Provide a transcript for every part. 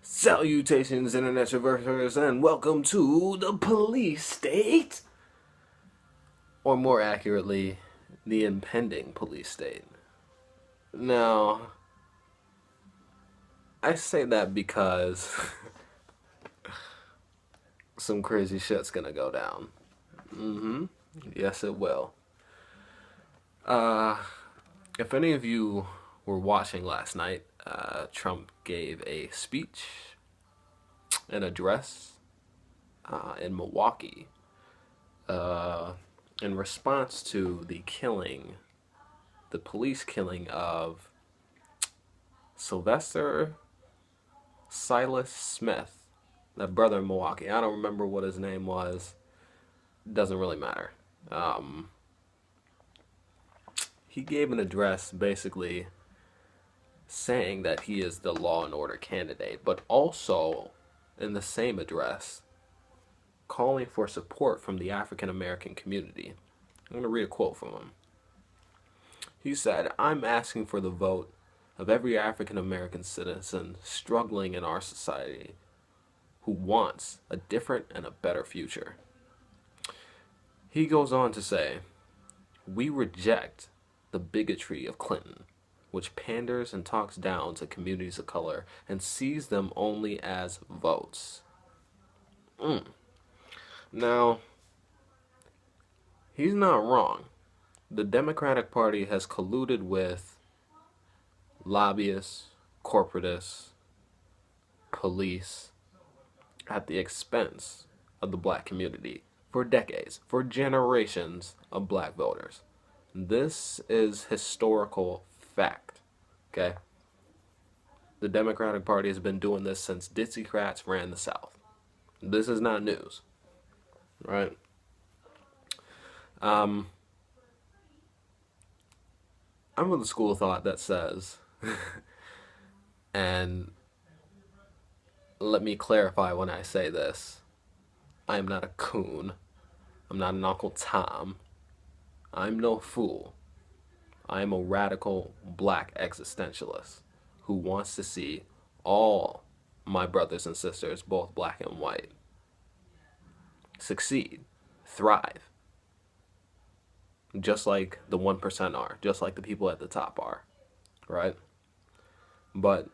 Salutations, internet traversers, and welcome to the police state. Or more accurately, the impending police state. Now, I say that because some crazy shit's gonna go down. Yes, it will. Uh, if any of you were watching last night, Trump gave a speech, an address, in Milwaukee, uh, in response to the police killing of Sylvester Silas Smith, that brother in Milwaukee. I don't remember what his name was. Doesn't really matter. Um, he gave an address basically saying that he is the law and order candidate, but also in the same address calling for support from the African American community. I'm going to read a quote from him. He said, "I'm asking for the vote of every African American citizen struggling in our society who wants a different and a better future." He goes on to say, "We reject the bigotry of Clinton, which panders and talks down to communities of color and sees them only as votes." Now, he's not wrong. The Democratic Party has colluded with lobbyists, corporatists, police at the expense of the black community for decades, for generations of black voters. This is historical fact, okay? The Democratic Party has been doing this since Dixiecrats ran the South. This is not news, right? Um, I'm of the school of thought that says, and let me clarify when I say this, I am not a coon. I'm not an Uncle Tom. I'm no fool. I am a radical black existentialist who wants to see all my brothers and sisters, both black and white, succeed, thrive, just like the 1% are, just like the people at the top are, right? But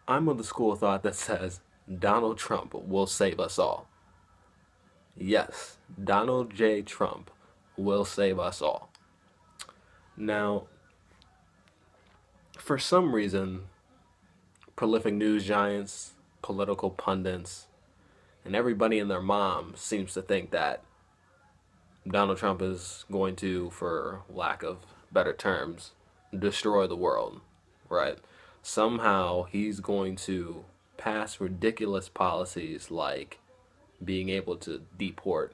I'm of the school of thought that says Donald Trump will save us all. Yes, Donald J. Trump will save us all. Now, for some reason, prolific news giants, political pundits, and everybody and their mom seems to think that Donald Trump is going to, for lack of better terms, destroy the world, right? Somehow he's going to pass ridiculous policies like being able to deport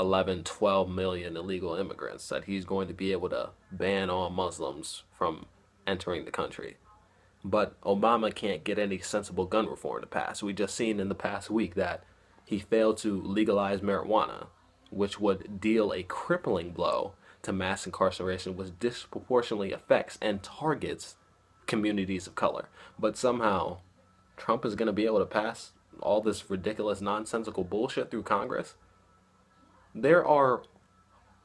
11, 12 million illegal immigrants, that he's going to be able to ban all Muslims from entering the country. But Obama can't get any sensible gun reform to pass. We just seen in the past week that he failed to legalize marijuana, which would deal a crippling blow to mass incarceration, which disproportionately affects and targets communities of color. But somehow Trump is going to be able to pass all this ridiculous, nonsensical bullshit through Congress. There are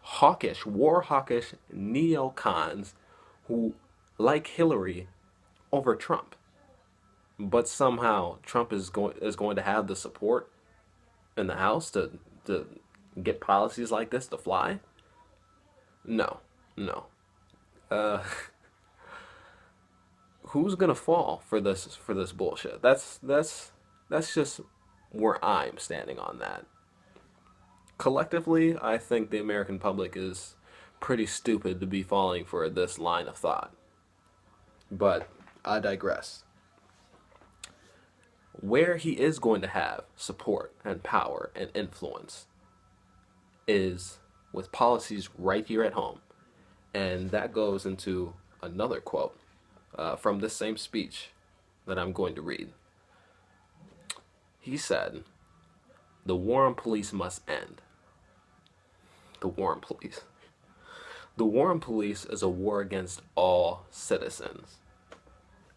hawkish, war hawkish neocons who like Hillary over Trump. But somehow Trump is going to have the support in the House to get policies like this to fly? No, no. Uh, who's gonna fall for this bullshit? That's just where I'm standing on that. Collectively, I think the American public is pretty stupid to be falling for this line of thought. But I digress. Where he is going to have support and power and influence is with policies right here at home. And that goes into another quote from this same speech that I'm going to read. He said, "The war on police must end." The war on police. The war on police is a war against all citizens,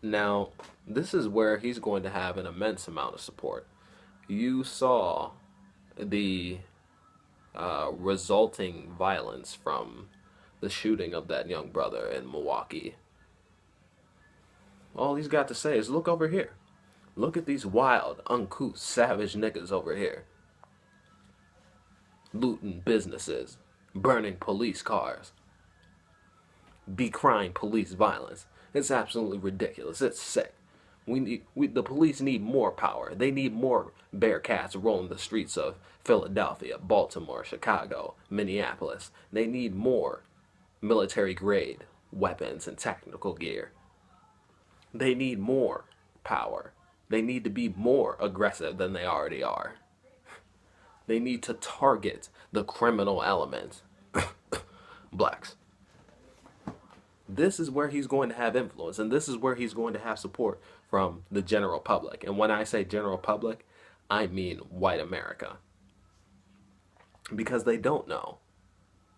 Now, this is where he's going to have an immense amount of support. You saw the resulting violence from the shooting of that young brother in Milwaukee. All he's got to say is, look over here. Look at these wild, uncouth, savage niggas over here. Looting businesses, burning police cars, decrying police violence. It's absolutely ridiculous. It's sick. The police need more power. They need more Bearcats rolling the streets of Philadelphia, Baltimore, Chicago, Minneapolis. They need more military grade weapons and technical gear. They need more power. They need to be more aggressive than they already are. They need to target the criminal element, blacks. This is where he's going to have influence, and this is where he's going to have support from the general public. And when I say general public, I mean white America. Because they don't know,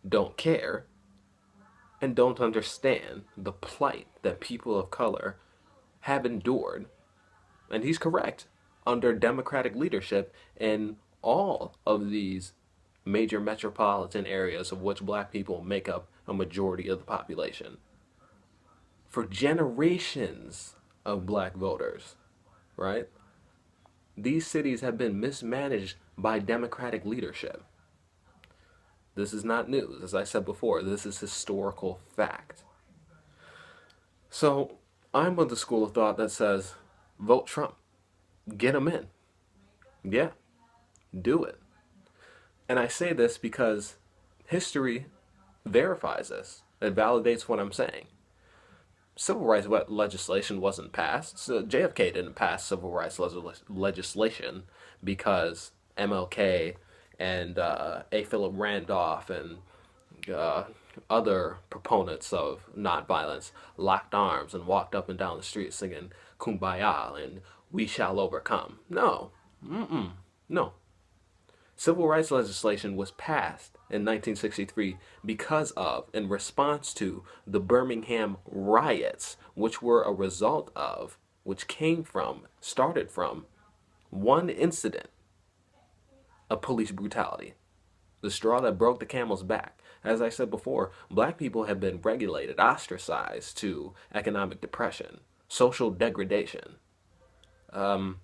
don't care, and don't understand the plight that people of color have endured, and he's correct, under Democratic leadership in all of these major metropolitan areas of which black people make up a majority of the population. For generations of black voters, right? These cities have been mismanaged by Democratic leadership. This is not news. As I said before, this is historical fact. So I'm of the school of thought that says, vote Trump. Get him in. Yeah, do it. And I say this because history verifies this. It validates what I'm saying. Civil rights legislation wasn't passed. So JFK didn't pass civil rights legislation because MLK and A. Philip Randolph and other proponents of nonviolence locked arms and walked up and down the street singing Kumbaya and We Shall Overcome. No. No. Civil rights legislation was passed in 1963 because of, in response to, the Birmingham riots, which were a result of, which started from, one incident of police brutality. The straw that broke the camel's back. As I said before, black people have been regulated, ostracized to economic depression, social degradation, and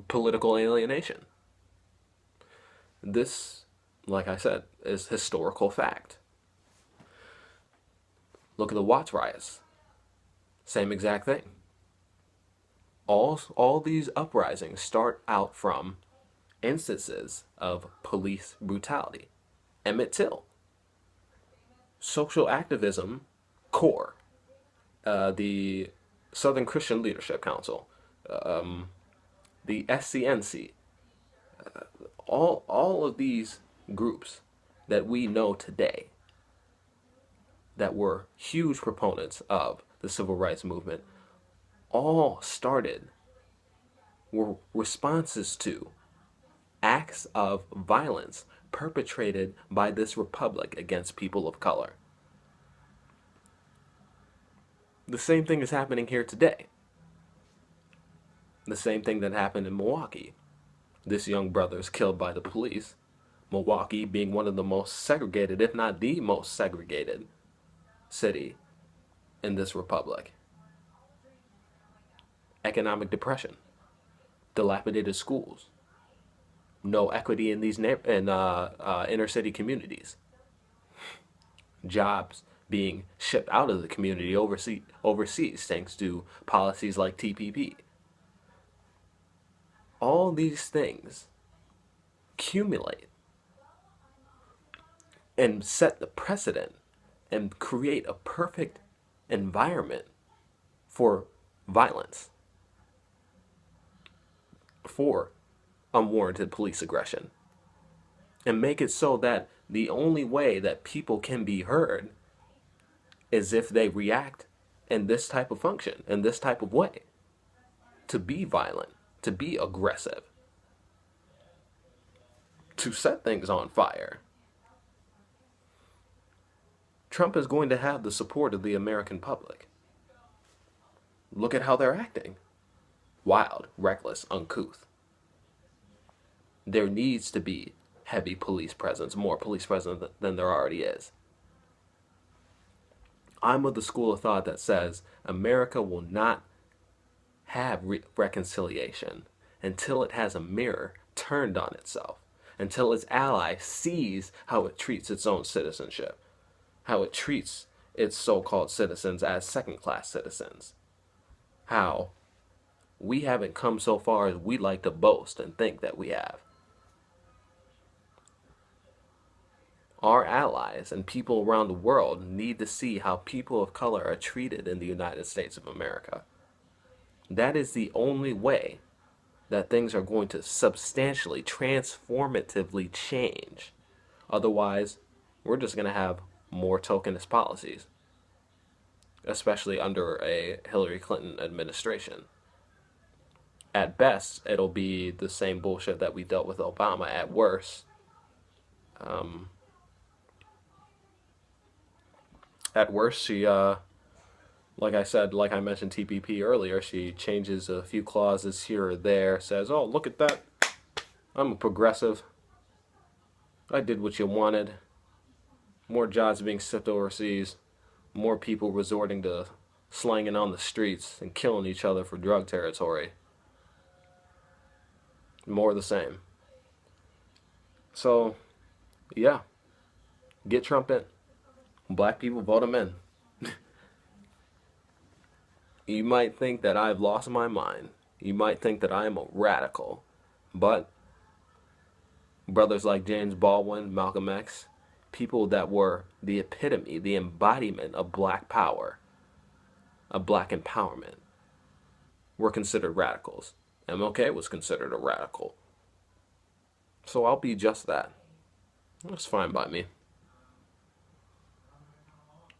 political alienation. This, like I said, is historical fact. Look at the Watts riots. Same exact thing. All these uprisings start out from instances of police brutality. Emmett Till. Social activism core. The Southern Christian Leadership Council. The SCNC. All of these groups that we know today that were huge proponents of the civil rights movement all were responses to acts of violence perpetrated by this republic against people of color. The same thing is happening here today. The same thing that happened in Milwaukee. This young brother is killed by the police. Milwaukee being one of the most segregated, if not the most segregated city in this republic. Economic depression, dilapidated schools, no equity in these inner city communities, jobs being shipped out of the community overseas thanks to policies like TPP. All these things accumulate and set the precedent and create a perfect environment for violence, for unwarranted police aggression, and make it so that the only way that people can be heard is if they react in this type of function, in this type of way, to be violent, to be aggressive, to set things on fire. Trump is going to have the support of the American public. Look at how they're acting: wild, reckless, uncouth. There needs to be heavy police presence, more police presence than there already is. I'm of the school of thought that says America will not have reconciliation until it has a mirror turned on itself, until its ally sees how it treats its own citizenship, how it treats its so-called citizens as second-class citizens, how we haven't come so far as we like to boast and think that we have. Our allies and people around the world need to see how people of color are treated in the United States of America. That is the only way that things are going to substantially, transformatively change. Otherwise, we're just going to have more tokenist policies, especially under a Hillary Clinton administration. At best, it'll be the same bullshit that we dealt with Obama. At worst, she, like I said, like I mentioned TPP earlier, she changes a few clauses here or there, says, oh, look at that, I'm a progressive, I did what you wanted, more jobs being shipped overseas, more people resorting to slanging on the streets and killing each other for drug territory. More of the same. So, yeah, get Trump in. Black people, vote him in. You might think that I've lost my mind. You might think that I am a radical. But brothers like James Baldwin, Malcolm X, people that were the epitome, the embodiment of black power, of black empowerment, were considered radicals. MLK was considered a radical. So I'll be just that. That's fine by me.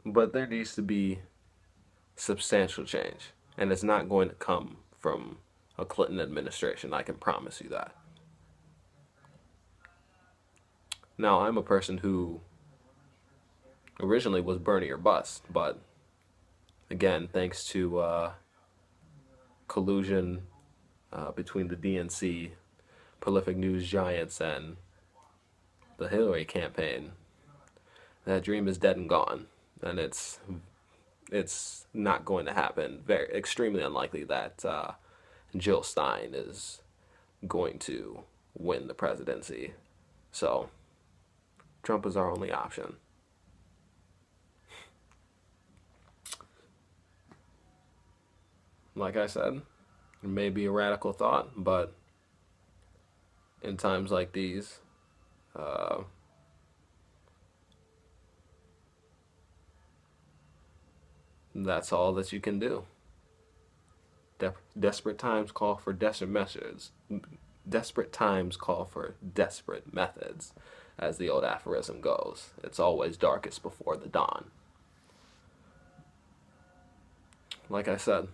But there needs to be substantial change. And it's not going to come from a Clinton administration. I can promise you that. Now, I'm a person who originally was Bernie or bust. But again, thanks to collusion between the DNC, prolific news giants, and the Hillary campaign, that dream is dead and gone. And it's not going to happen. Very extremely unlikely that Jill Stein is going to win the presidency. So Trump is our only option. Like I said, it may be a radical thought, but in times like these, that's all that you can do. Desperate times call for desperate methods. Desperate times call for desperate methods, as the old aphorism goes. It's always darkest before the dawn. Like I said,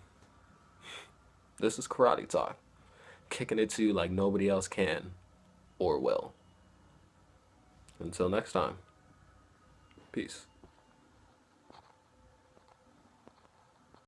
this is karate talk. Kicking it to you like nobody else can or will. Until next time, peace.